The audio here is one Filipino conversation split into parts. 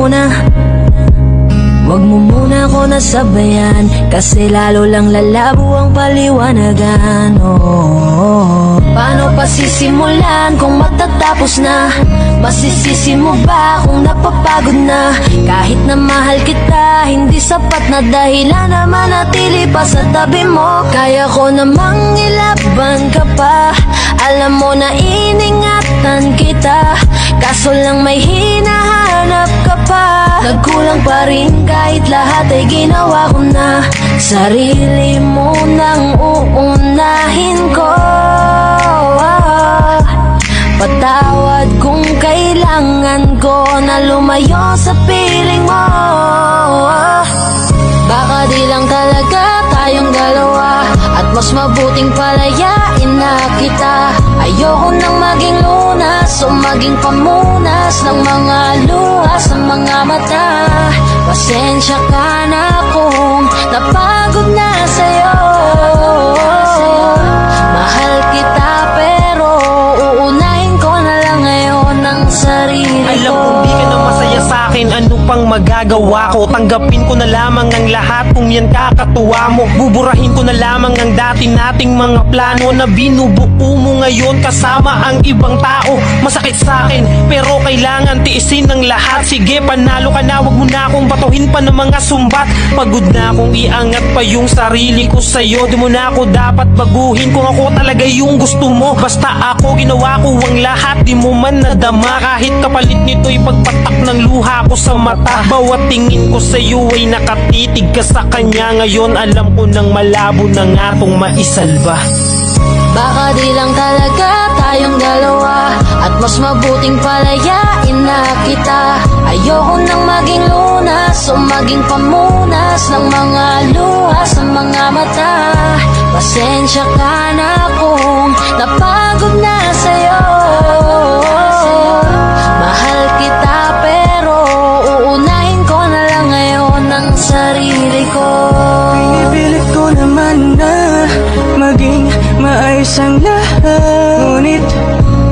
muna, wag mo muna ako nasabayan, kasi lalo lang lalabo ang paliwanagan. Paano pa sisimulan kung matatapos na? Masisisi mo ba kung napapagod na? Kahit na mahal kita, hindi sapat na dahilan na manatili pa sa tabi mo. Kaya ko namang ilaban ka pa, alam mo na iningatan kita, kaso lang may hinahanap ka pa. Nagkulang pa rin kahit lahat ay ginawa ko na. Sarili mo nang uunahin ko. Patawad kung kailangan ko na lumayo sa piling mo. Baka di lang talaga tayong dalawa, at mas mabuting palayain na kita. Ayoko nang maging lunas o maging pamunas ng mga luha sa mga mata. Pasensya ka na kung napagod na sa'yo. Mahal kita pero uunahin ko na lang ngayon ang sarili ko. Alam kong di ka na masaya sa'kin, ano pang magagawa ko? Tanggapin ko na lamang ang lahat kung yan kakatuwa mo. Buburahin ko na lamang ang dati nating mga plano na binubuo mo ngayon kasama ang ibang tao. Masakit sa'kin pero kailangan tiisin ng lahat. Sige, panalo ka na, wag mo na akong batuhin pa ng mga sumbat. Pagod na akong iangat pa yung sarili ko sa'yo. Di mo na ako dapat baguhin kung ako talaga yung gusto mo. Basta ako, ginawa ko ang lahat, di mo man nadama. Kahit kapalit nito'y pagpatak ng luha ko sa mata. Bawat tingin ko sa'yo ay nakatitig ka sa kanya. Ngayon alam ko nang malabo na nga tong maisalba. Baka di lang talaga tayong dalawa, at mas mabuting palayain na kita. Ayoko nang maging lunas o maging pamunas ng mga luha sa mga mata. Pasensya ka na kung napagod na sa'yo. Mahal kita pero uunahin ko na lang ngayon ang sarili ko. Pinipilit ko naman na maging maayos ang lahat, ngunit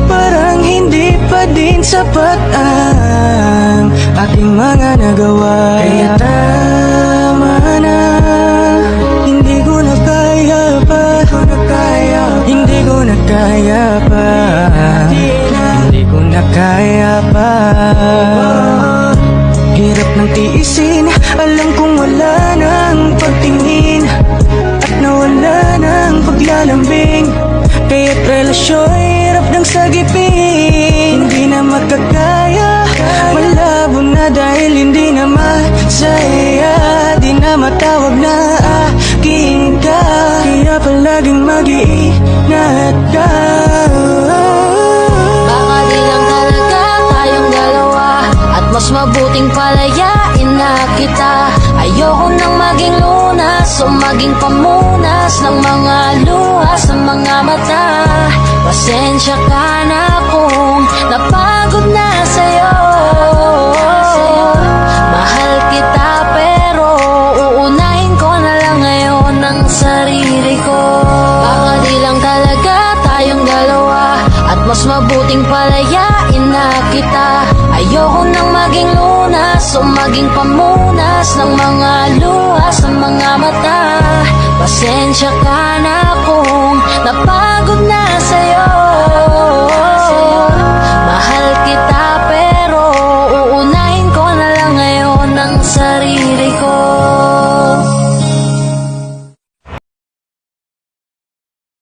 parang hindi pa din sapat ang aking mga nagawa. Kaya tama na, hindi ko na kaya pa, hindi ko na kaya pa, hindi ko na kaya pa. Hirap ng tiisin, alam kong wala nang pagtingin at nawala ng paglalambing. Kaya't relasyon hirap ng sagipin, hindi na makakaya, malabo na dahil hindi na masaya. Di na matawag na akin ka, kaya palaging mag-iingat ka. Baka di lang talaga tayong dalawa, at mas mabuting palayain na kita. Ayoko nang maging lunas o maging pamunas ng mga luha sa mga mata. Pasensya ka na kung napagod na sa'yo. Mahal kita pero uunahin ko na lang ngayon ang sarili ko. Baka di lang talaga tayong dalawa, at mas mabuting palayain na kita. Ayoko nang maging lunas o maging pamunas ng mga luha sa mga mata. Pasensya ka na kung napagod na sa'yo. Mahal kita pero uunahin ko na lang ngayon ang sarili